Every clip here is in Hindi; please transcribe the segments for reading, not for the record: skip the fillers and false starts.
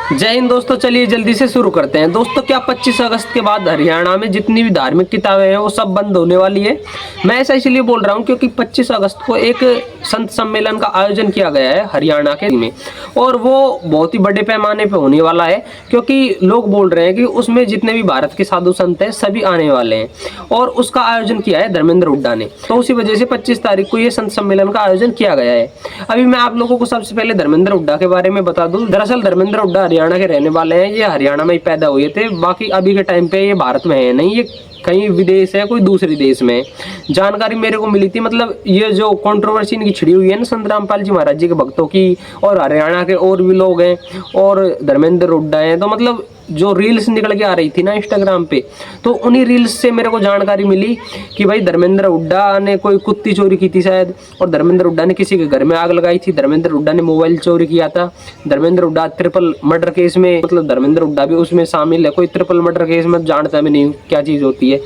जय हिंद दोस्तों, चलिए जल्दी से शुरू करते हैं। दोस्तों, क्या 25 अगस्त के बाद हरियाणा में जितनी भी धार्मिक किताबें हैं वो सब बंद होने वाली है। मैं ऐसा इसलिए बोल रहा हूँ क्योंकि 25 अगस्त को एक संत सम्मेलन का आयोजन किया गया है हरियाणा के में, और वो बहुत ही बड़े पैमाने पे होने वाला है क्योंकि लोग बोल रहे हैं कि उसमें जितने भी भारत के साधु संत हैं सभी आने वाले हैं, और उसका आयोजन किया है धर्मेंद्र हुड्डा ने। तो उसी वजह से 25 तारीख को ये संत सम्मेलन का आयोजन किया गया है। अभी मैं आप लोगों को सबसे पहले धर्मेंद्र हुड्डा के बारे में बता दूं। दरअसल धर्मेंद्र हुड्डा हरियाणा के रहने वाले हैं। ये हरियाणा में ही पैदा हुए थे, बाकी अभी के टाइम पे ये भारत में है नहीं, ये कहीं विदेश है, कोई दूसरे देश में। जानकारी मेरे को मिली थी, मतलब ये जो कंट्रोवर्सी इनकी छिड़ी हुई है ना संत रामपाल जी महाराज जी के भक्तों की, और हरियाणा के और भी लोग हैं और धर्मेंद्र हुड्डा हैं, तो मतलब जो रील्स निकल के आ रही थी ना इंस्टाग्राम पे, तो उन्हीं रील्स से मेरे को जानकारी मिली कि भाई धर्मेंद्र हुड्डा ने कोई कुत्ती चोरी की थी शायद, और धर्मेंद्र हुड्डा ने किसी के घर में आग लगाई थी, धर्मेंद्र हुड्डा ने मोबाइल चोरी किया था, Dharmendra Hooda triple murder case में, मतलब धर्मेंद्र हुड्डा भी उसमें शामिल है। कोई ट्रिपल मर्डर केस में जानता भी नहीं क्या चीज़ होती है।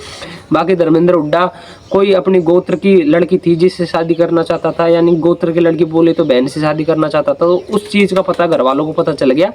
बाकी धर्मेंद्र हुड्डा कोई अपनी गोत्र की लड़की थी जिससे शादी करना चाहता था, यानी गोत्र की लड़की बोले तो बहन से शादी करना चाहता था, तो उस चीज़ का पता घर वालों को पता चल गया,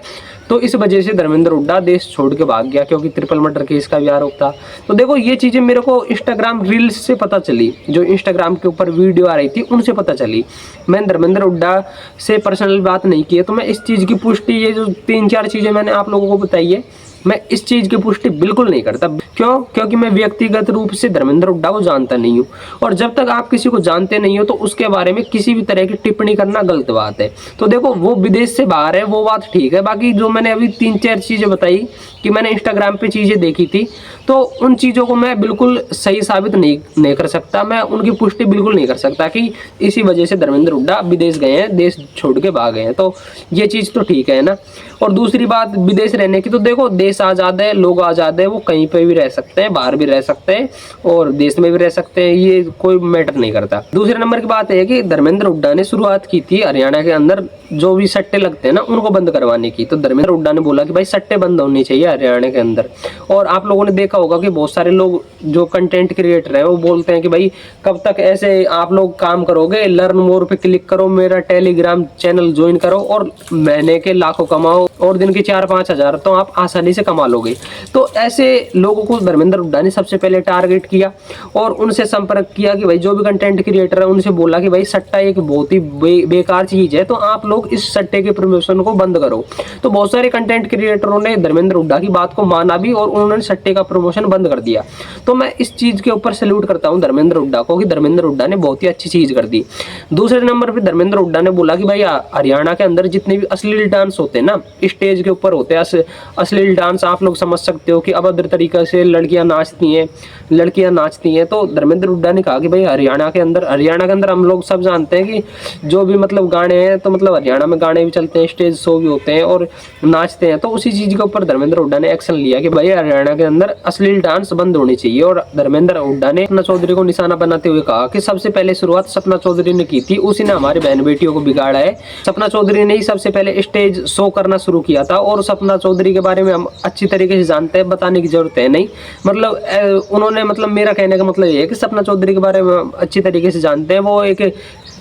तो इस वजह से धर्मेंद्र हुड्डा देश छोड़ के भाग गया क्योंकि ट्रिपल मर्डर केस का भी आरोप था। तो देखो, ये चीज़ें मेरे को इंस्टाग्राम रील्स से पता चली, जो इंस्टाग्राम के ऊपर वीडियो आ रही थी उनसे पता चली। मैंने धर्मेंद्र हुड्डा से पर्सनल बात नहीं की है, तो मैं इस चीज़ की पुष्टि, ये जो 3-4 चीज़ें मैंने आप लोगों को बताई है, मैं इस चीज़ की पुष्टि बिल्कुल नहीं करता। क्यों? क्योंकि मैं व्यक्तिगत रूप से धर्मेंद्र हुड्डा को जानता नहीं हूँ, और जब तक आप किसी को जानते नहीं हो तो उसके बारे में किसी भी तरह की टिप्पणी करना गलत बात है। तो देखो, वो विदेश से बाहर है वो बात ठीक है, बाकी जो मैंने अभी 3-4 चीज़ें बताई कि मैंने इंस्टाग्राम पे चीज़ें देखी थी, तो उन चीज़ों को मैं बिल्कुल सही साबित नहीं कर सकता, मैं उनकी पुष्टि बिल्कुल नहीं कर सकता कि इसी वजह से धर्मेंद्र हुड्डा विदेश गए हैं, देश छोड़ के भाग गए हैं। तो ये चीज़ तो ठीक है ना। और दूसरी बात विदेश रहने की, तो देखो देश आज़ाद है, लोग आज़ाद है, वो कहीं पे भी रह सकते हैं, बाहर भी रह सकते हैं और देश में भी रह सकते हैं, ये कोई मैटर नहीं करता। दूसरे नंबर की बात है कि धर्मेंद्र हुड्डा ने शुरुआत की थी हरियाणा के अंदर जो भी सट्टे लगते हैं ना उनको बंद करवाने की। तो धर्मेंद्र हुड्डा ने बोला कि भाई सट्टे बंद होने चाहिए हरियाणा के अंदर। और आप लोगों ने देखा होगा कि बहुत सारे लोग जो कंटेंट क्रिएटर हैं वो बोलते हैं कि भाई कब तक ऐसे आप लोग काम करोगे, लर्न मोर पे क्लिक करो, मेरा टेलीग्राम चैनल ज्वाइन करो और महीने के लाखों कमाओ और दिन के 4-5 हज़ार तो आप आसानी से कमा लोगे। तो ऐसे लोगों को धर्मेंद्र हुड्डा ने सबसे पहले टारगेट किया और उनसे संपर्क किया कि भाई जो भी कंटेंट क्रिएटर है उनसे बोला कि भाई सट्टा एक बहुत ही बेकार चीज़ है, तो आप लोग इस सट्टे के प्रमोशन को बंद करो। तो बहुत सारे कंटेंट क्रिएटरों ने धर्मेंद्र हुड्डा की बात को माना भी और उन्होंने सट्टे का प्रमोशन बंद कर दिया। तो मैं इस चीज़ के ऊपर सैल्यूट करता हूँ धर्मेंद्र हुड्डा को कि धर्मेंद्र हुड्डा ने बहुत ही अच्छी चीज़ कर दी। दूसरे नंबर पर धर्मेंद्र हुड्डा ने बोला कि भाई हरियाणा के अंदर जितने भी अश्लील डांस होते हैं ना, स्टेज के ऊपर होते हैं अश्लील डांस, आप लोग समझ सकते हो कि अभद्र तरीके से लड़कियां नाचती हैं, तो धर्मेंद्र हुड्डा ने कहा कि भाई हरियाणा के अंदर हम लोग सब जानते हैं कि जो भी मतलब गाने हैं, तो मतलब हरियाणा में गाने भी चलते हैं, स्टेज शो भी होते हैं और नाचते हैं। तो उसी चीज़ के ऊपर धर्मेंद्र हुड्डा ने एक्शन लिया कि भाई हरियाणा के अंदर अश्लील डांस बंद होनी चाहिए। और धर्मेंद्र हुड्डा ने सपना चौधरी को निशाना बनाते हुए कहा कि सबसे पहले शुरुआत सपना चौधरी ने की थी, उसी ने हमारी बहन बेटियों को बिगाड़ा है। सपना चौधरी ने ही सबसे पहले स्टेज शो करना शुरू किया था, और सपना चौधरी के बारे में हम अच्छी तरीके से जानते हैं, बताने की जरूरत है नहीं। मतलब उन्होंने, मतलब मेरा कहने का मतलब ये है कि सपना चौधरी के बारे में हम अच्छी तरीके से जानते हैं। वो एक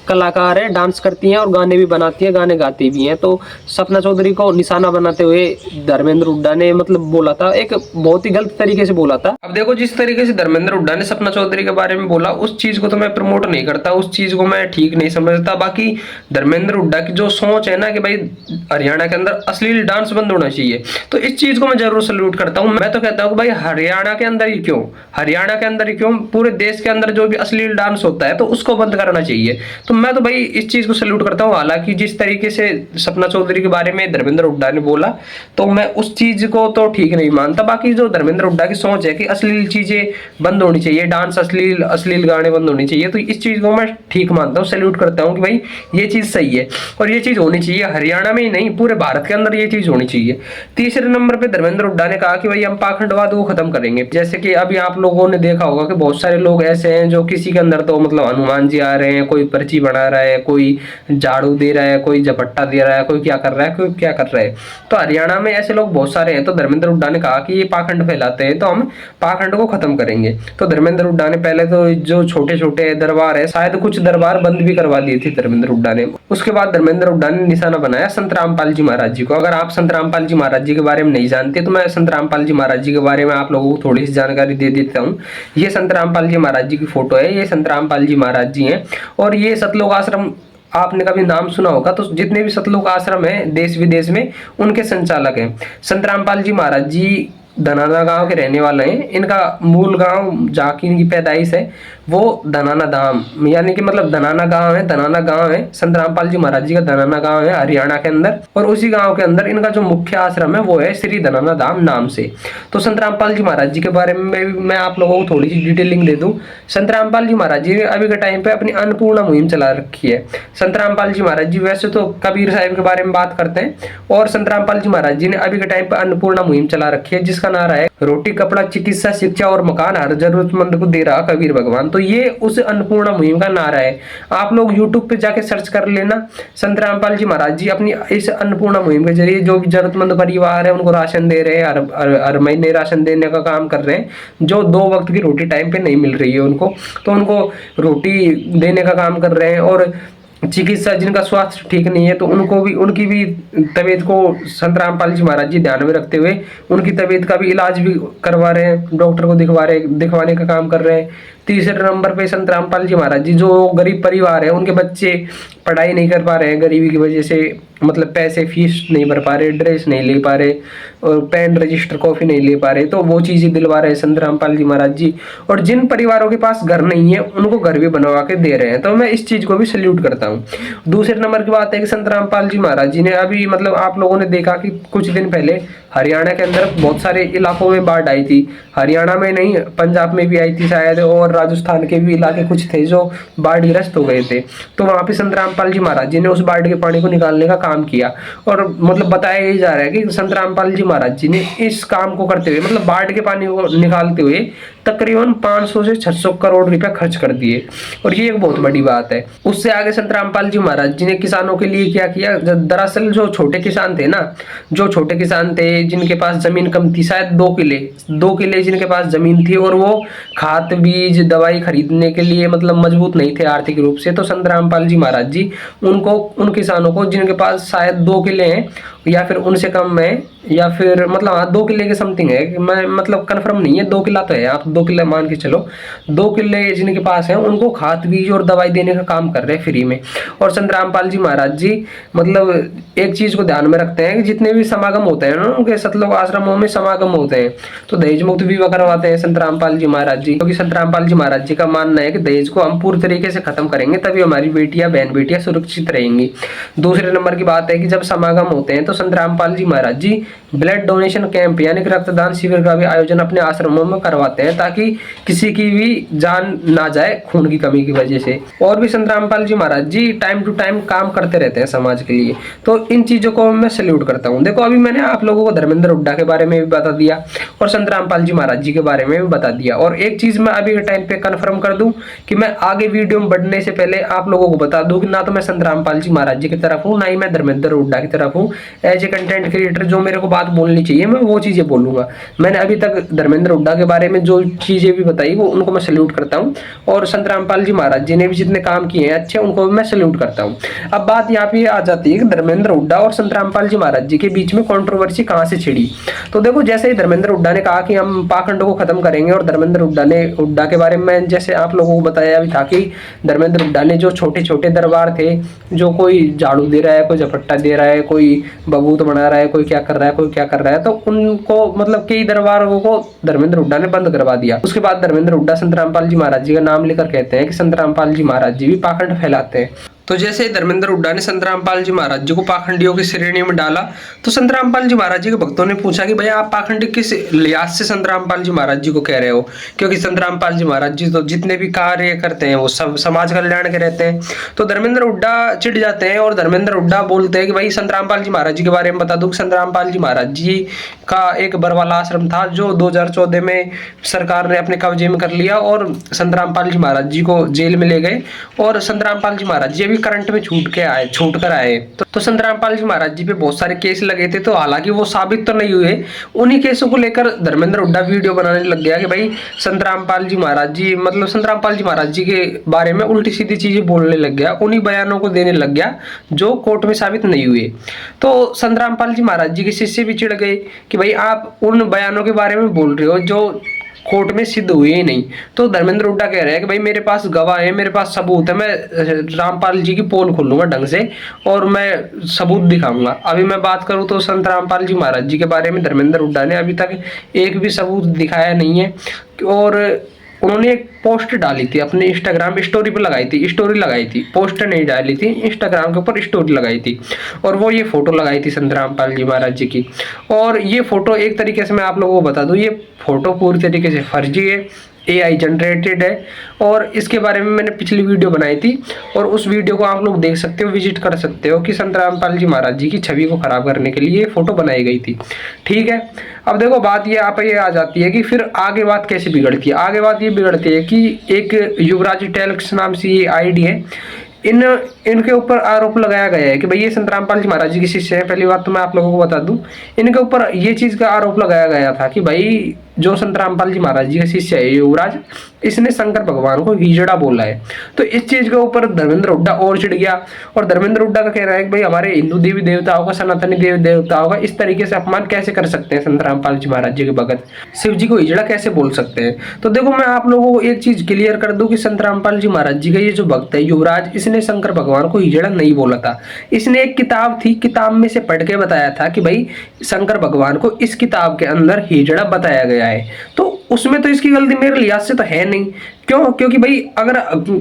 कलाकार है, डांस करती हैं और गाने भी बनाती हैं, गाने गाती भी हैं। तो सपना चौधरी को निशाना बनाते हुए धर्मेंद्र हुड्डा ने मतलब बोला था, एक बहुत ही गलत तरीके से बोला था। अब देखो, जिस तरीके से धर्मेंद्र हुड्डा ने सपना चौधरी के बारे में बोला, उस चीज को तो मैं प्रमोट नहीं करता, उस चीज को मैं ठीक नहीं समझता। बाकी धर्मेंद्र हुड्डा की जो सोच है ना कि भाई हरियाणा के अंदर अश्लील डांस बंद होना चाहिए, तो इस चीज को मैं जरूर सल्यूट करता हूँ। मैं तो कहता हूँ कि भाई हरियाणा के अंदर ही क्यों, पूरे देश के अंदर जो भी अश्लील डांस होता है तो उसको बंद करना चाहिए। तो मैं तो भाई इस चीज को सल्यूट करता हूँ। हालांकि जिस तरीके से सपना चौधरी के बारे में धर्मेंद्र हुड्डा ने बोला, तो मैं उस चीज को तो ठीक नहीं मानता। बाकी जो धर्मेंद्र हुड्डा की सोच है कि अश्लील चीजें बंद होनी चाहिए, डांस अश्लील गाने बंद होने चाहिए, तो इस चीज को मैं ठीक मानता हूँ, सैल्यूट करता हूँ कि भाई ये चीज सही है और ये चीज होनी चाहिए। हरियाणा में ही नहीं, पूरे भारत के अंदर ये चीज होनी चाहिए। तीसरे नंबर पे धर्मेंद्र हुड्डा ने कहा कि भाई हम पाखंडवाद को खत्म करेंगे। जैसे कि अभी आप लोगों ने देखा होगा कि बहुत सारे लोग ऐसे हैं जो किसी के अंदर तो मतलब हनुमान जी आ रहे हैं, कोई पर्ची बना रहा है, कोई झाड़ू दे रहा है, कोई झपट्टा दे रहा है, कोई क्या कर रहा है, कोई क्या कर रहा है। तो हरियाणा में ऐसे लोग बहुत सारे हैं। तो धर्मेंद्र हुड्डा ने कहा कि ये पाखंड फैलाते हैं, तो हम पाखंड को खत्म करेंगे। तो धर्मेंद्र हुड्डा ने पहले तो जो छोटे छोटे दरबार है, शायद कुछ दरबार बंद भी करवा दिए थे धर्मेंद्र हुड्डा ने। उसके बाद धर्मेंद्र हुड्डा ने निशाना बनाया संत रामपाल जी महाराज जी को। अगर आप संत रामपाल जी महाराज जी के बारे में नहीं जानते तो मैं संत रामपाल जी महाराज जी के बारे में आप लोगों को थोड़ी सी जानकारी दे देता हूँ। ये संत रामपाल जी महाराज जी की फोटो है, ये संत रामपाल जी महाराज जी हैं। और ये सतलोक आश्रम आपने कभी नाम सुना होगा, तो जितने भी सतलोक आश्रम है देश विदेश में, उनके संचालक हैं। संत रामपाल जी महाराज जी धनाना गांव के रहने वाले हैं। इनका मूल गांव जहाँ की इनकी पैदाइश है वो धनाना धाम, यानी कि मतलब धनाना गांव है, धनाना गांव है संत रामपाल जी महाराज जी का, धनाना गांव है हरियाणा के अंदर। और उसी गांव के अंदर इनका जो मुख्य आश्रम है वो है श्री धनाना धाम नाम से। तो संत रामपाल जी महाराज जी के बारे में मैं आप लोगों को थोड़ी सी डिटेलिंग दे दूं। संत रामपाल जी महाराज जी ने अभी के टाइम पे अपनी अन्नपूर्णा मुहिम चला रखी है। संत रामपाल जी महाराज जी वैसे तो कबीर साहिब के बारे में बात करते हैं, और संत रामपाल जी महाराज जी ने अभी के टाइम पे अन्नपूर्णा मुहिम चला रखी है, जिसका नारा है रोटी कपड़ा चिकित्सा शिक्षा और मकान हर जरूरतमंद को दे रहा कबीर भगवान। तो ये उस अन्नपूर्णा मुहिम का नारा है। आप लोग यूट्यूब पे जाके सर्च कर लेना, संत रामपाल जी महाराज जी अपनी इस अन्नपूर्णा मुहिम के जरिए जो भी जरूरतमंद परिवार है उनको राशन दे रहे हैं, हर महीने राशन देने का काम कर रहे हैं। जो 2 वक्त की रोटी टाइम पे नहीं मिल रही है उनको, तो उनको रोटी देने का काम कर रहे हैं। और चिकित्सा, जिनका स्वास्थ्य ठीक नहीं है तो उनको भी, उनकी भी तबीयत को संत रामपाल जी महाराज जी ध्यान में रखते हुए उनकी तबीयत का भी इलाज भी करवा रहे हैं, डॉक्टर को दिखवाने का काम कर रहे हैं। तीसरे नंबर पे संत रामपाल जी महाराज जी, जो गरीब परिवार है उनके बच्चे पढ़ाई नहीं कर पा रहे हैं गरीबी की वजह से, मतलब पैसे फीस नहीं भर पा रहे, ड्रेस नहीं ले पा रहे, और पेन रजिस्टर कॉपी नहीं ले पा रहे, तो वो चीजें दिलवा रहे हैं संत रामपाल जी महाराज जी। और जिन परिवारों के पास घर नहीं है उनको घर भी बनवा के दे रहे हैं। तो मैं इस चीज को भी सल्यूट करता हूँ। दूसरे नंबर की बात है कि संत रामपाल जी महाराज जी ने अभी, मतलब आप लोगों ने देखा कि कुछ दिन पहले हरियाणा के अंदर बहुत सारे इलाकों में बाढ़ आई थी। हरियाणा में नहीं, पंजाब में भी आई थी शायद, और राजस्थान के भी इलाके कुछ थे जो बाढ़ग्रस्त हो गए थे। तो वहां पे संत रामपाल जी महाराज जी ने उस बाढ़ के पानी को निकालने का काम किया। और मतलब बताया यही जा रहा है कि संत रामपाल जी महाराज जी ने इस काम को करते हुए, मतलब बाढ़ के पानी को निकालते हुए तकरीबन 500 से 600 करोड़ रुपए खर्च कर दिए। और ये एक बहुत बड़ी बात है। उससे आगे संत रामपाल जी महाराज जी ने किसानों के लिए क्या किया। दरअसल जो छोटे किसान थे ना, जो छोटे किसान थे जिनके पास जमीन कम थी, शायद 2 किले जिनके पास जमीन थी, और वो खाद बीज दवाई खरीदने के लिए मतलब मजबूत नहीं थे आर्थिक रूप से, तो संत रामपाल जी महाराज जी उनको, उन किसानों को जिनके पास शायद 2 किले हैं या फिर उनसे कम है, या फिर मतलब हाँ 2 किले के समथिंग है, मैं मतलब कंफर्म नहीं है, 2 किला तो है, आप 2 किले मान के चलो, 2 किले जिनके पास है उनको खाद बीज और दवाई देने का काम कर रहे हैं फ्री में। और संत रामपाल जी महाराज जी मतलब एक चीज को ध्यान में रखते हैं कि जितने भी समागम होते हैं ना उनके सतलोक आश्रमों में समागम होते हैं तो दहेज मुक्त विवाह करवाते हैं संत रामपाल जी महाराज जी, क्योंकि संत रामपाल जी महाराज जी का मानना है कि दहेज को हम पूरी तरीके से खत्म करेंगे तभी हमारी बेटियां, बहन बेटियां सुरक्षित रहेंगी। दूसरे नंबर की बात है कि जब समागम होते हैं तो संत रामपाल जी महाराज जी ब्लड डोनेशन कैंप यानी कि रक्तदान शिविर का भी आयोजन अपने आश्रमों में करवाते हैं, ताकि किसी की भी जान ना जाए खून की कमी की वजह से। और भी संत रामपाल जी महाराज जी टाइम टू टाइम काम करते रहते हैं समाज के लिए, तो इन चीजों को मैं सैल्यूट करता हूँ। देखो अभी मैंने आप लोगों को धर्मेंद्र हुड्डा के बारे में भी बता दिया और संत रामपाल जी महाराज जी के बारे में भी बता दिया। और एक चीज मैं अभी के टाइम पे कन्फर्म कर दूं कि मैं आगे वीडियो में बढ़ने से पहले आप लोगों को बता दूं कि ना तो मैं संत रामपाल जी महाराज जी की तरफ हूँ, ना ही मैं धर्मेंद्र हुड्डा की तरफ हूँ। एज ए कंटेंट क्रिएटर जो मेरे को बात बोलनी चाहिए मैं वो चीजें बोलूंगा। मैंने अभी तक धर्मेंद्र हुड्डा के बारे में जो चीजें भी बताई वो उनको मैं सैल्यूट करता हूँ, और संत रामपाल जी महाराज जी ने भी जितने काम किए हैं अच्छे उनको भी मैं सैल्यूट करता हूँ। अब बात यहाँ पे आ जाती है कि धर्मेंद्र हुड्डा और संत रामपाल जी महाराज जी के बीच में कंट्रोवर्सी कहाँ से छिड़ी। तो देखो जैसे ही धर्मेंद्र हुड्डा ने कहा कि हम पाखंड को खत्म करेंगे, और धर्मेंद्र हुड्डा के बारे में जैसे आप लोगों को बताया भी था कि धर्मेंद्र हुड्डा ने जो छोटे छोटे दरबार थे, जो कोई झाड़ू दे रहा है, कोई झपट्टा दे रहा है, कोई बबूत बना रहा है, कोई क्या कर रहा है, कोई क्या कर रहा है, तो उनको मतलब कई दरबारों को धर्मेंद्र हुड्डा ने बंद करवा दिया। उसके बाद धर्मेंद्र हुड्डा संत रामपाल जी महाराज जी का नाम लेकर कहते हैं कि संत रामपाल जी महाराज जी भी पाखंड फैलाते हैं। तो जैसे धर्मेंद्र हुड्डा ने संत रामपाल जी महाराज जी को पाखंडियों की श्रेणी में डाला, तो संत रामपाल जी महाराज जी के भक्तों ने पूछा कि भैया आप पाखंडी किस लिहाज से संत रामपाल जी महाराज जी को कह रहे हो, क्योंकि संत रामपाल जी महाराज जी तो जितने भी कार्य करते हैं वो सब समाज कल्याण के रहते हैं। तो धर्मेंद्र हुड्डा चिढ़ जाते हैं और धर्मेंद्र हुड्डा बोलते हैं कि भाई संत रामपाल जी महाराज जी के बारे में बता दूं कि संत रामपाल जी महाराज जी का एक बरवाला आश्रम था जो 2014 में सरकार ने अपने कब्जे में कर लिया और संत रामपाल जी महाराज जी को जेल में ले गए और संत रामपाल जी महाराज जी अभी करंट में छूट कर आए। तो संत रामपाल जी महाराज जी पे बहुत सारे केस लगे थे, तो हालांकि वो साबित तो नहीं हुए। उन्हीं केसों को लेकर धर्मेंद्र हुड्डा वीडियो बनाने लग गया कि भाई संत रामपाल जी महाराज जी मतलब संत रामपाल जी महाराज जी के बारे में उल्टी सीधी चीजें बोलने लग गया, उन्हीं बयानों को देने लग गया जो कोर्ट में साबित नहीं हुए। तो संत रामपाल जी महाराज जी के शिष्य भी चिढ़ गए कि भाई आप उन बयानों के बारे में बोल रहे हो जो कोर्ट में सिद्ध हुए ही नहीं। तो धर्मेंद्र हुड्डा कह रहे हैं कि भाई मेरे पास गवाह है, मेरे पास सबूत है, मैं रामपाल जी की पोल खोलूंगा ढंग से और मैं सबूत दिखाऊंगा। अभी मैं बात करूं तो संत रामपाल जी महाराज जी के बारे में धर्मेंद्र हुड्डा ने अभी तक एक भी सबूत दिखाया नहीं है। और उन्होंने एक पोस्ट डाली थी अपने इंस्टाग्राम स्टोरी पर स्टोरी लगाई थी, पोस्ट नहीं डाली थी, इंस्टाग्राम के ऊपर स्टोरी लगाई थी और वो ये फोटो लगाई थी संत रामपाल जी महाराज जी की। और ये फोटो एक तरीके से मैं आप लोगों को बता दूं, ये फोटो पूरी तरीके से फर्जी है, AI जनरेटेड है और इसके बारे में मैंने पिछली वीडियो बनाई थी और उस वीडियो को आप लोग देख सकते हो, विजिट कर सकते हो कि संत रामपाल जी महाराज जी की छवि को खराब करने के लिए ये फोटो बनाई गई थी। ठीक है, अब देखो बात ये आ जाती है कि फिर आगे बात कैसे बिगड़ती है। आगे बात ये बिगड़ती है कि एक युवराज टेल्क्स नाम से ये आईडी है, इनके ऊपर आरोप लगाया गया है कि भाई ये संत रामपाल जी महाराज जी की शिष्य है। पहली बात तो मैं आप लोगों को बता दूं, इनके ऊपर ये चीज का आरोप लगाया गया था कि भाई जो संत रामपाल जी महाराज जी का शिष्य है युवराज, इसने शंकर भगवान को हिजड़ा बोला है। तो इस चीज के ऊपर धर्मेंद्र हुड्डा और चिढ़ गया और धर्मेंद्र हुड्डा का कहना है कि भाई हमारे हिंदू देवी देवताओं का, सनातनी देवी देवताओं का इस तरीके से अपमान कैसे कर सकते हैं संत रामपाल जी महाराज जी के भगत, शिव जी को हिजड़ा कैसे बोल सकते हैं। तो देखो मैं आप लोगों को एक चीज क्लियर कर दूं कि संत रामपाल जी महाराज जी का ये जो भक्त है युवराज, इसने शंकर भगवान को हिजड़ा नहीं बोला था। इसने एक किताब थी, किताब में से पढ़ के बताया था कि भाई शंकर भगवान को इस किताब के अंदर हिजड़ा बताया गया है। तो उसमें तो इसकी गलती मेरे लिहाज से तो है नहीं। क्यों? क्योंकि भाई अगर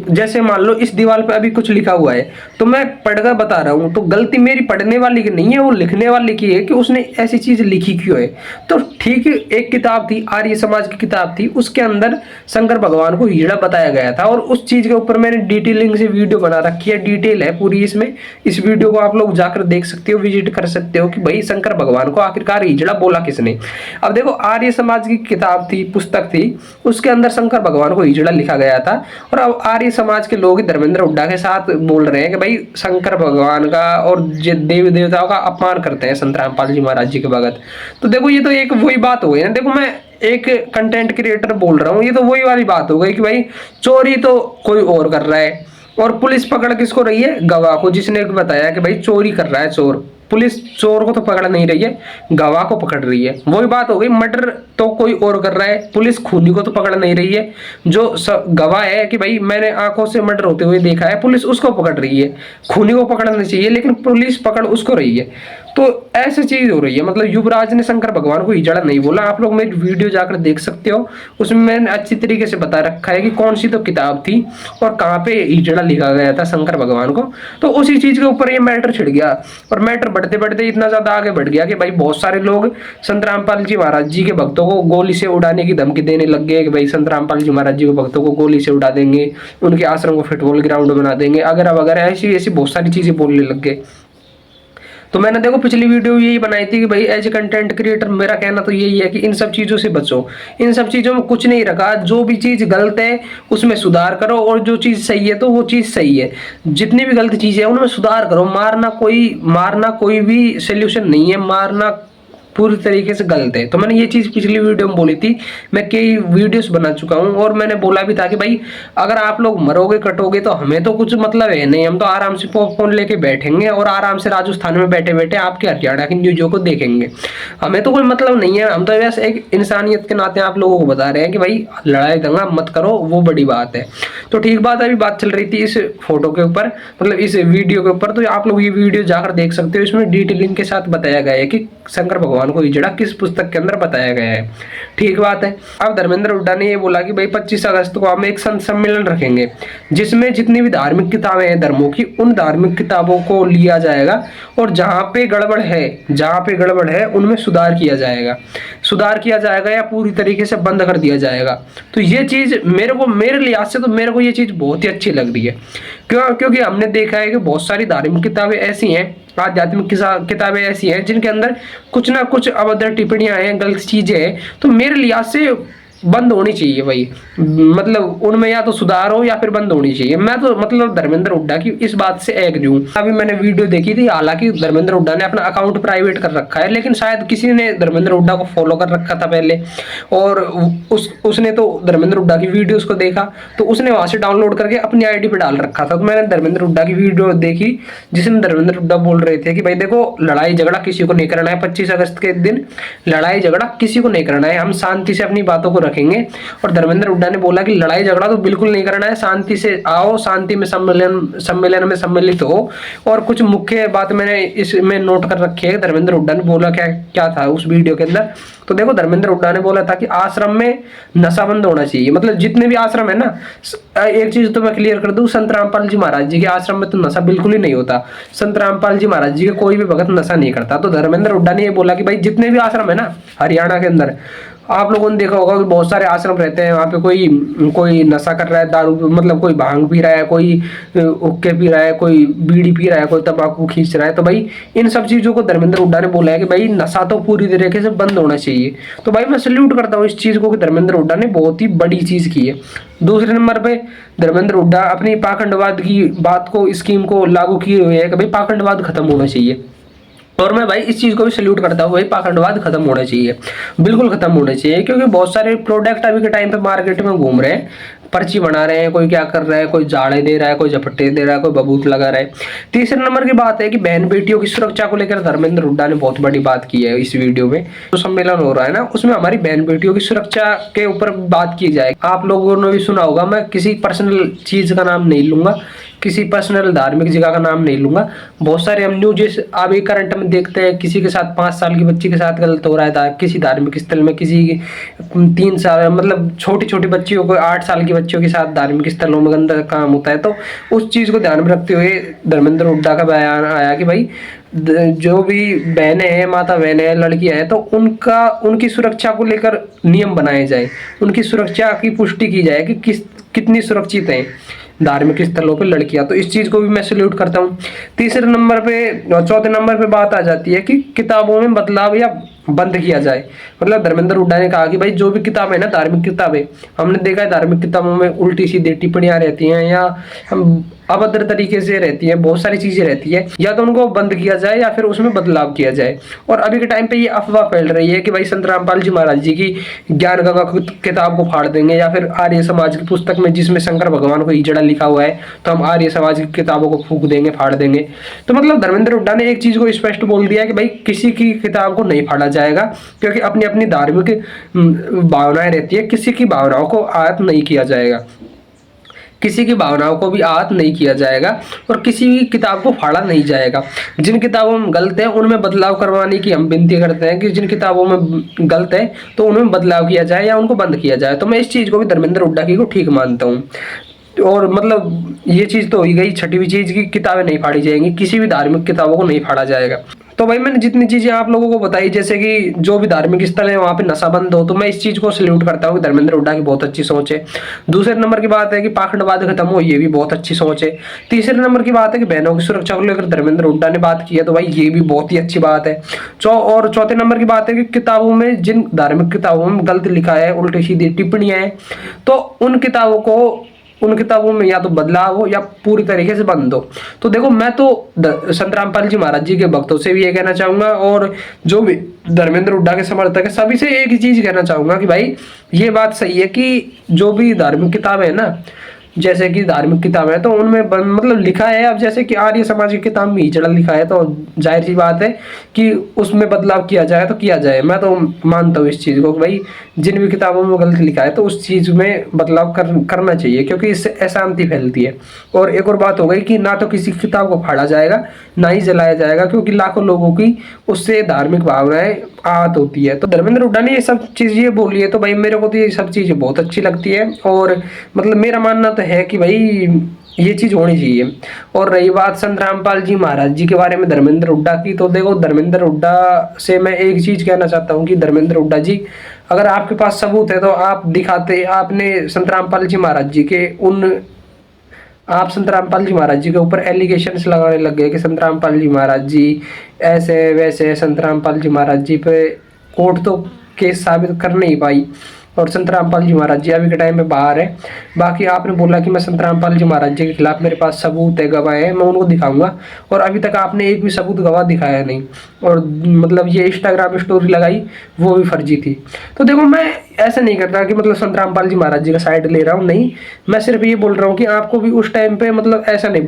जैसे मान लो इस दीवार पे अभी कुछ लिखा हुआ है तो मैं पढ़कर बता रहा हूं, तो गलती मेरी पढ़ने वाली की नहीं है, वो लिखने वाले की है कि उसने ऐसी चीज लिखी क्यों है। तो ठीक एक किताब थी, आर्य समाज की किताब थी, उसके अंदर शंकर भगवान को हिजड़ा बताया गया था और उस चीज के ऊपर मैंने डिटेलिंग से वीडियो बना रखी है, डिटेल है पूरी इसमें। इस वीडियो को आप लोग जाकर देख सकते हो, विजिट कर सकते हो कि भाई शंकर भगवान को आखिरकार हिजड़ा बोला किसने। अब देखो आर्य समाज की किताब थी, पुस्तक थी, उसके अंदर शंकर भगवान को हिजड़ा लिखा गया था और अब आर्य समाज के लोग धर्मेंद्र हुड्डा के साथ बोल रहे हैं कि भाई शंकर भगवान का और देवी देवताओं का अपमान करते हैं संत रामपाल जी महाराज जी के भगत। तो देखो ये तो एक वही बात हो गई ना, देखो मैं एक कंटेंट क्रिएटर बोल रहा हूँ, ये तो वही वाली बात हो गई कि भाई चोरी तो कोई और कर रहा है और पुलिस पकड़ किसको रही है, गवाह को, जिसने बताया कि भाई चोरी कर रहा है चोर। पुलिस चोर को तो पकड़ नहीं रही है, गवाह को पकड़ रही है। वही बात हो गई, मर्डर तो कोई और कर रहा है, पुलिस खूनी को तो पकड़ नहीं रही है। जो गवाह है कि भाई मैंने आंखों से मर्डर होते हुए देखा है, पुलिस उसको पकड़ रही है। खूनी को पकड़ना चाहिए लेकिन पुलिस पकड़ उसको रही है। तो ऐसी चीज हो रही है। मतलब युवराज ने शंकर भगवान को हिजड़ा नहीं बोला। आप लोग मेरी वीडियो जाकर देख सकते हो, उसमें मैंने अच्छी तरीके से बता रखा है कि कौन सी तो किताब थी और कहाँ पे हिजड़ा लिखा गया था शंकर भगवान को। तो उसी चीज के ऊपर ये मैटर छिड़ गया और मैटर बढ़ते बढ़ते इतना ज्यादा आगे बढ़ गया कि भाई बहुत सारे लोग संत रामपाल जी महाराज जी के भक्तों को गोली से उड़ाने की धमकी देने लग गए कि भाई संत रामपाल जी महाराज जी के भक्तों को गोली से उड़ा देंगे, उनके आश्रम को फुटबॉल ग्राउंड बना देंगे, अगर वगैरह ऐसी ऐसी बहुत सारी चीजें बोलने लग गए। तो मैंने देखो पिछली वीडियो यही बनाई थी कि भाई एज ए कंटेंट क्रिएटर मेरा कहना तो यही है कि इन सब चीज़ों से बचो। इन सब चीज़ों में कुछ नहीं रखा, जो भी चीज़ गलत है उसमें सुधार करो और जो चीज़ सही है तो वो चीज़ सही है। जितनी भी गलत चीज़ें हैं उनमें सुधार करो। मारना कोई भी सोल्यूशन नहीं है, मारना पूरी तरीके से गलत है। तो मैंने ये चीज़ पिछली वीडियो में बोली थी, मैं कई वीडियोस बना चुका हूँ और मैंने बोला भी था कि भाई अगर आप लोग मरोगे कटोगे तो हमें तो कुछ मतलब है नहीं, हम तो आराम से पॉपकॉर्न लेके बैठेंगे और आराम से राजस्थान में बैठे बैठे आपके हरियाणा की न्यूज़ों को देखेंगे, हमें तो कोई मतलब नहीं है। हम तो वैसे एक इंसानियत के नाते आप लोगों को बता रहे हैं कि भाई लड़ाई दंगा मत करो, वो बड़ी बात है। तो ठीक बात है, अभी बात चल रही थी इस फोटो के ऊपर, मतलब इस वीडियो के ऊपर, तो आप लोग ये वीडियो जाकर देख सकते हो। इसमें डिटेलिंग के साथ बताया गया है कि शंकर भगवान भगवान को हिजड़ा किस पुस्तक के अंदर बताया गया है। ठीक बात है। अब धर्मेंद्र हुड्डा ने ये बोला कि भाई 25 अगस्त को हम एक संत सम्मेलन रखेंगे जिसमें जितनी भी धार्मिक किताबें हैं धर्मों की, उन धार्मिक किताबों को लिया जाएगा और जहां पे गड़बड़ है उनमें सुधार किया जाएगा या पूरी तरीके से बंद कर दिया जाएगा। तो ये चीज मेरे लिहाज से तो मेरे को ये चीज बहुत ही अच्छी लग रही है। क्योंकि हमने देखा है कि बहुत सारी धार्मिक किताबें ऐसी हैं, आध्यात्मिक किताबें ऐसी हैं जिनके अंदर कुछ ना कुछ अभद्र टिप्पणियां हैं, गलत चीजें हैं। तो मेरे लिहाज से बंद होनी चाहिए भाई, मतलब उनमें या तो सुधार हो या फिर बंद होनी चाहिए। मैं तो मतलब धर्मेंद्र हुड्डा की इस बात से एग्री हूँ। अभी मैंने वीडियो देखी थी, हालांकि धर्मेंद्र हुड्डा ने अपना अकाउंट प्राइवेट कर रखा है, लेकिन शायद किसी ने धर्मेंद्र हुड्डा को फॉलो कर रखा था पहले और उसने तो धर्मेंद्र हुड्डा की वीडियोस को देखा तो उसने वहां से डाउनलोड करके अपनी आईडी पे डाल रखा था। तो मैंने धर्मेंद्र हुड्डा की वीडियो देखी जिसमें धर्मेंद्र हुड्डा बोल रहे थे कि भाई देखो, लड़ाई झगड़ा किसी को नहीं करना है, 25 अगस्त के दिन लड़ाई झगड़ा किसी को नहीं करना है, हम शांति से अपनी बातों को रखेंगे। और धर्मेंद्र हुड्डा ने बोला कि लड़ाई झगड़ा तो बिल्कुल नहीं करना है, शांति से आओ, शांति में सम्मेलन में सम्मिलित हो। और कुछ मुख्य बात मैंने इसमें नोट कर रखी है। धर्मेंद्र हुड्डा ने बोला क्या था उस वीडियो के अंदर। तो देखो, धर्मेंद्र हुड्डा ने बोला था कि आश्रम में नशा बंद होना चाहिए। मतलब जितने भी आश्रम है ना, एक चीज तो मैं क्लियर कर दूं, संत रामपाल जी महाराज जी के आश्रम में तो नशा बिल्कुल ही नहीं होता। संत रामपाल जी महाराज जी के कोई भी भगत नशा नहीं करता। तो धर्मेंद्र हुड्डा ने ये बोला कि भाई जितने भी आश्रम है ना हरियाणा के अंदर, आप लोगों ने देखा होगा कि बहुत सारे आश्रम रहते हैं, वहाँ पे कोई नशा कर रहा है, दारू मतलब कोई भांग पी रहा है, कोई हुक्के पी रहा है, कोई बीड़ी पी रहा है, कोई तंबाकू खींच रहा है। तो भाई इन सब चीजों को धर्मेंद्र हुड्डा ने बोला है कि भाई नशा तो पूरी तरीके से बंद होना चाहिए। तो भाई मैं सल्यूट करता हूँ इस चीज को कि धर्मेंद्र हुड्डा ने बहुत ही बड़ी चीज की है। दूसरे नंबर पे धर्मेंद्र हुड्डा अपनी पाखंडवाद की बात को, स्कीम को लागू किए हुए है कि भाई पाखंडवाद खत्म होना चाहिए। और मैं भाई इस चीज को भी सल्यूट करता हूँ, भाई पाखंडवाद खत्म होना चाहिए, बिल्कुल खत्म होना चाहिए। क्योंकि बहुत सारे प्रोडक्ट अभी के टाइम पे मार्केट में घूम रहे हैं, पर्ची बना रहे हैं, कोई क्या कर रहा है, कोई जाड़े दे रहा है, कोई झपट्टे दे रहा है, कोई बबूत लगा रहा है। तीसरे नंबर की बात है कि बहन बेटियों की सुरक्षा को लेकर धर्मेंद्र हुड्डा ने बहुत बड़ी बात की है इस वीडियो में। जो सम्मेलन हो रहा है ना, उसमें हमारी बहन बेटियों की सुरक्षा के ऊपर बात की जाए। आप लोगों ने भी सुना होगा, मैं किसी पर्सनल चीज का नाम नहीं लूंगा, किसी पर्सनल धार्मिक जगह का नाम नहीं लूंगा। बहुत सारे हम न्यूज अभी करंट में देखते हैं, किसी के साथ 5 साल की बच्ची के साथ गलत हो रहा है, किसी धार्मिक स्थल में किसी 3 साल मतलब छोटी छोटी बच्चियों को, 8 साल की बच्चियों के साथ धार्मिक स्थलों में गंदा काम होता है। तो उस चीज को ध्यान में रखते हुए धर्मेंद्र हुड्डा का बयान आया कि भाई जो भी बहनें हैं, माता बहनें हैं, लड़कियां हैं, तो उनकी सुरक्षा को लेकर नियम बनाए जाए, उनकी सुरक्षा की पुष्टि की जाए कि कितनी सुरक्षित है धार्मिक स्थलों पे लड़कियां। तो इस चीज को भी मैं सल्यूट करता हूँ। तीसरे नंबर पे, चौथे नंबर पे बात आ जाती है कि किताबों में बदलाव या बंद किया जाए। मतलब धर्मेंद्र हुड्डा ने कहा कि भाई जो भी किताबें ना, धार्मिक किताबें, हमने देखा है धार्मिक किताबों में उल्टी सीधी टिप्पणियां रहती हैं या अभद्र तरीके से रहती है, बहुत सारी चीजें रहती है, या तो उनको बंद किया जाए या फिर उसमें बदलाव किया जाए। और अभी के टाइम पे ये अफवाह फैल रही है कि भाई संत रामपाल जी महाराज जी की ज्ञान गंगा किताब को फाड़ देंगे, या फिर आर्य समाज की पुस्तक में जिसमें शंकर भगवान को हिजड़ा लिखा हुआ है तो हम आर्य समाज की किताबों को फूंक देंगे, फाड़ देंगे। तो मतलब धर्मेंद्र हुड्डा ने एक चीज को स्पष्ट बोल दिया कि भाई किसी की किताब को नहीं फाड़ा जाएगा, क्योंकि अपनी अपनी धार्मिक भावनाएं रहती है, किसी की भावनाओं को आहत नहीं किया जाएगा, किसी की भावनाओं को भी आहत नहीं किया जाएगा और किसी भी किताब को फाड़ा नहीं जाएगा। जिन किताबों में गलत है उनमें बदलाव करवाने की हम विनती करते हैं कि जिन किताबों में गलत है तो उनमें बदलाव किया जाए या उनको बंद किया जाए। तो मैं इस चीज को भी धर्मेंद्र हुड्डा की को ठीक मानता हूँ। और मतलब ये चीज तो हो ही गई, छठवीं चीज की किताबें नहीं फाड़ी जाएंगी, किसी भी धार्मिक किताबों को नहीं फाड़ा जाएगा। तो भाई मैंने जितनी चीजें आप लोगों को बताई, जैसे कि जो भी धार्मिक स्थल है वहां पे नशा बंद हो, तो मैं इस चीज को सल्यूट करता हूँ कि धर्मेंद्र हुड्डा की बहुत अच्छी सोच है। दूसरे नंबर की बात है कि पाखंडवाद खत्म हो, ये भी बहुत अच्छी सोच है। तीसरे नंबर की बात है कि बहनों की सुरक्षा को लेकर धर्मेंद्र हुड्डा ने बात की है, तो भाई ये भी बहुत ही अच्छी बात है। और चौथे नंबर की बात है कि किताबों में, जिन धार्मिक किताबों में गलत लिखा है, उल्टी सीधी टिप्पणियां हैं, तो उन किताबों में या तो बदलाव हो या पूरी तरीके से बंद हो। तो देखो, मैं तो संत रामपाल जी महाराज जी के भक्तों से भी ये कहना चाहूंगा और जो भी धर्मेंद्र हुड्डा के समर्थक है सभी से एक ही चीज कहना चाहूंगा कि भाई ये बात सही है कि जो भी धार्मिक किताबें है ना, जैसे कि धार्मिक किताब है तो उनमें मतलब लिखा है, अब जैसे कि आर्य समाज की किताब में हिजड़ा लिखा है तो जाहिर सी बात है कि उसमें बदलाव किया जाए तो किया जाए। मैं तो मानता हूँ इस चीज़ को कि भाई जिन भी किताबों में गलत लिखा है तो उस चीज़ में बदलाव करना चाहिए, क्योंकि इससे अशांति फैलती है। और एक और बात हो गई कि ना तो किसी किताब को फाड़ा जाएगा, ना ही जलाया जाएगा, क्योंकि लाखों लोगों की उससे धार्मिक भावनाएं आहत होती है। तो धर्मेंद्र हुड्डा ने ये सब चीज़ ये बोली है, तो भाई मेरे को तो ये सब चीज़ें बहुत अच्छी लगती है। और मतलब मेरा मानना तो है कि भाई ये चीज़ होनी चाहिए। और रही बात संत रामपाल जी महाराज जी के बारे में धर्मेंद्र हुड्डा की, तो देखो धर्मेंद्र हुड्डा से मैं एक चीज़ कहना चाहता हूँ कि धर्मेंद्र हुड्डा जी, अगर आपके पास सबूत है तो आप दिखाते। आपने संत रामपाल जी महाराज जी के आप संत रामपाल जी महाराज जी के ऊपर एलिगेशंस लगाने लग गए कि संत रामपाल जी महाराज जी ऐसे वैसे। संत रामपाल जी महाराज जी पे कोर्ट तो केस साबित कर नहीं पाई, और संत रामपाल जी महाराज जी अभी के टाइम में बाहर है। बाकी आपने बोला कि मैं संत रामपाल जी महाराज जी के खिलाफ मेरे पास सबूत है, गवाह है, मैं उनको दिखाऊंगा, और अभी तक आपने एक भी सबूत गवाह दिखाया नहीं। और मतलब ये इंस्टाग्राम स्टोरी लगाई वो भी फर्जी थी। तो देखो मैं ऐसा नहीं करता कि मतलब संत रामपाल जी महाराज जी का साइड ले रहा हूँ, नहीं, मैं सिर्फ ये बोल रहा हूँ कि आपको भी उस टाइम पे मतलब ऐसा नहीं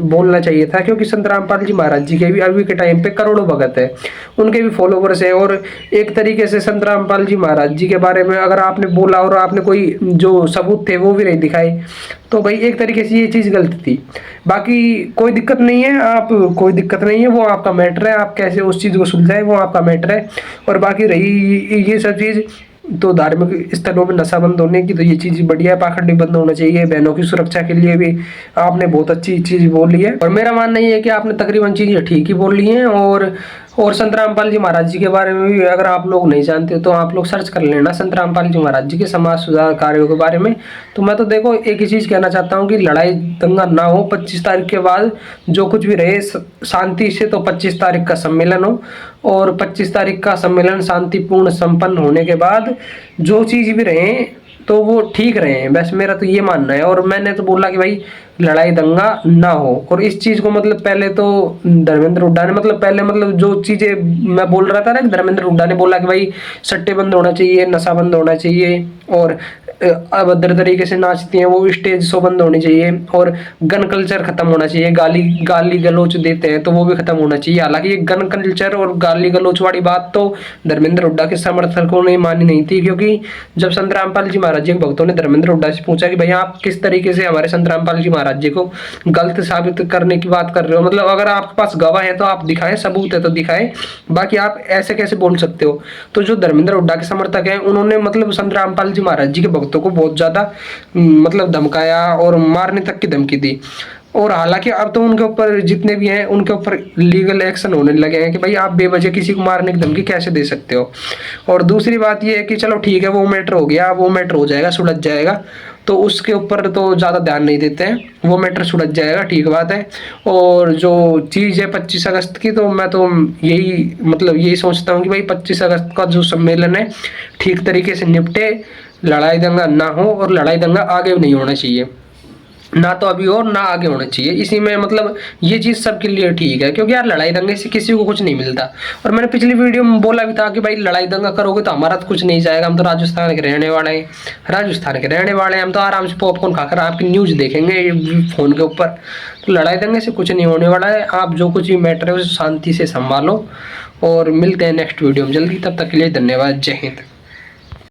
बोलना चाहिए था, क्योंकि संत रामपाल जी महाराज जी के भी अभी के टाइम पे करोड़ों भगत है, उनके भी फॉलोवर्स है। और एक तरीके से संत रामपाल जी महाराज जी के बारे में अगर आपने बोला और आपने कोई जो सबूत थे वो भी नहीं दिखाए, तो भाई एक तरीके से ये चीज़ गलत थी। बाकी कोई दिक्कत नहीं है, कोई दिक्कत नहीं है, वो आपका मैटर है, आप कैसे उस चीज़ को सुलझाए वो आपका मैटर है। और बाकी रही ये सब चीज़, तो धार्मिक स्थलों में नशा बंद होने की, तो ये चीज़ बढ़िया है, पाखंडी बंद होना चाहिए। बहनों की सुरक्षा के लिए भी आपने बहुत अच्छी चीज़ बोली है, और मेरा मानना ये है कि आपने तकरीबन चीज़ें ठीक ही बोल ली हैं। और संत रामपाल जी महाराज जी के बारे में भी अगर आप लोग नहीं जानते तो आप लोग सर्च कर लेना संत रामपाल जी महाराज जी के समाज सुधार कार्यों के बारे में। तो मैं तो देखो एक ही चीज़ कहना चाहता हूँ कि लड़ाई दंगा ना हो, 25 तारीख के बाद जो कुछ भी रहे शांति से, तो 25 तारीख का सम्मेलन हो, और 25 तारीख का सम्मेलन शांतिपूर्ण संपन्न होने के बाद जो चीज़ भी रहे तो वो ठीक रहे, बस मेरा तो ये मानना है। और मैंने तो बोला कि भाई लड़ाई दंगा ना हो, और इस चीज़ को मतलब पहले तो धर्मेंद्र हुड्डा ने मतलब पहले मतलब जो चीज़ें मैं बोल रहा था ना कि धर्मेंद्र हुड्डा ने बोला कि भाई सट्टे बंद होना चाहिए, नशा बंद होना चाहिए, और अभद्र तरीके से नाचती हैं वो स्टेज शो बंद होनी चाहिए, और गन कल्चर खत्म होना चाहिए, गाली गलोच देते हैं तो वो भी खत्म होना चाहिए। हालांकि ये गन कल्चर और गाली गलोच वाली बात तो धर्मेंद्र हुड्डा के समर्थकों ने मानी नहीं थी, क्योंकि जब संत रामपाल जी महाराज जी के भक्तों ने धर्मेंद्र हुड्डा से पूछा कि भैया आप किस तरीके से हमारे संत रामपाल जी महाराज जी को गलत साबित करने की बात कर रहे हो, मतलब अगर आपके पास गवाह है तो आप दिखाएं, सबूत है तो दिखाएं, बाकी आप ऐसे कैसे बोल सकते हो। तो जो धर्मेंद्र हुड्डा के समर्थक हैं उन्होंने मतलब संत रामपाल जी महाराज जी के भक्तों को बहुत ज्यादा मतलब धमकाया और मारने तक की धमकी दी। और हालांकि अब तो उनके ऊपर जितने भी हैं उनके ऊपर लीगल एक्शन होने लगे हैं कि भाई आप बेवजह किसी को मारने की धमकी कैसे दे सकते हो। और दूसरी बात ये है कि चलो ठीक है वो मैटर हो गया, वो मैटर हो जाएगा, सुलझ जाएगा, तो उसके ऊपर तो ज़्यादा ध्यान नहीं देते हैं, वो मैटर सुलझ जाएगा, ठीक बात है। और जो चीज़ है 25 अगस्त की, तो मैं तो यही सोचता हूँ कि भाई 25 अगस्त का जो सम्मेलन है ठीक तरीके से निपटे, लड़ाई दंगा ना हो, और लड़ाई दंगा आगे नहीं होना चाहिए, ना तो अभी और ना आगे होना चाहिए। इसी में मतलब ये चीज़ सबके लिए ठीक है, क्योंकि यार लड़ाई दंगे से किसी को कुछ नहीं मिलता। और मैंने पिछली वीडियो में बोला भी था कि भाई लड़ाई दंगा करोगे तो हमारा तो कुछ नहीं जाएगा, हम तो राजस्थान के रहने वाले हैं, हम तो आराम से पॉपकॉर्न खाकर आपकी न्यूज़ देखेंगे फ़ोन के ऊपर। तो लड़ाई दंगे से कुछ नहीं होने वाला है, आप जो कुछ भी मैटर है उसे शांति से संभालो, और मिलते हैं नेक्स्ट वीडियो में जल्दी। तब तक के लिए धन्यवाद, जय हिंद।